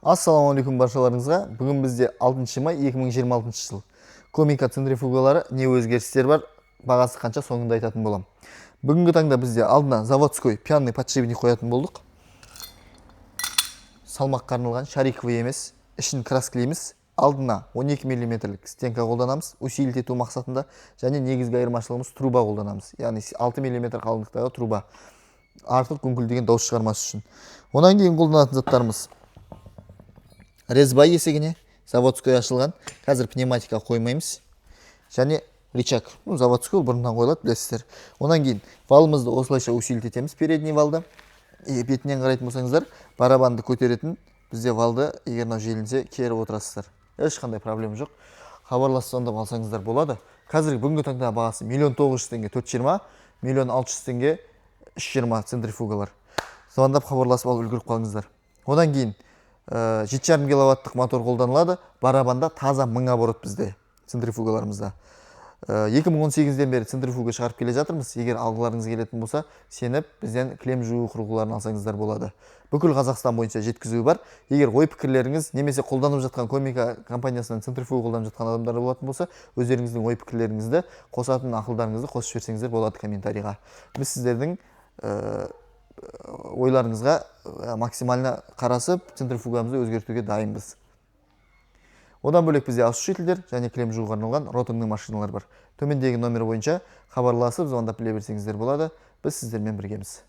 Ассалаумағалейкум баршаларыңызға. Бүгін бізде 6 май 2026 жыл. Комика центрифугалары не өзгерістер бар, бағасы қанша соңында айтатын болам. Бүгінгі таңда бізде алдына заводской пианный подшипник қоятын болдық. Салмаққа арналған шариковый емес, ішін краскілейміз. Алдына 12 мм стенка қолданамыз, усилить ету мақсатында, және негізгі айырмашылығымыз труба қолданамыз. Яғни 6 мм қалыңдықтағы труба. Артық күңкілдеген дауыс шығармас үшін. Онан кейін қолданатын заттарымыз резьба есігіне заводской ашылған, қазір пневматика қоймаймыз, және рычаг, заводской бұрыннан қойылады, білесіздер. Онан кейін валымызды осылайша усилить етеміз, передний валды. Бетінен қарайтын болсаңыздар, барабанды көтеретін, бізде валды егер мынау желінсе керіп отырасыздар. Ешқандай проблема жоқ. Хабарласып звондап алсаңыздар болады. Қазір бүгінгі таңда бағасы 1 900 000 теңге 420, 1 600 000 теңге 320 центрифугалар. Звондап хабарласып алып үлгеріп қалыңыздар. Одан кейін 7,5 киловаттық мотор қолданылады. Барабанда таза 1000 оборот бізде центрифугаларымызда. 2018-ден бері центрифуга шығарып келе жатырмыз. Егер алғыларыңыз келетін болса, сеніп бізден кілем жуу құрылғыларын алсаңыздар болады. Бүкіл Қазақстан бойынша жеткізуі бар. Егер ой пікірлеріңіз немесе қолданып жатқан комика компаниясынан центрифуга қолданып жатқан адамдар болатын болса, өздеріңіздің ой пікірлеріңізді, қосатын ақылдарыңызды қосып жіберсеңіздер болады комментарийға. Біз сіздердің ойларыңызға максимально қарасып, центрифугамызды өзгертуге дайынбыз. Одан бөлек бізде осушителдер және кілем жууға арналған ротыңның машиналар бар. Төмендегі номер бойынша хабарласып, звондап біле берсеңіздер болады. Біз сіздермен біргеміз.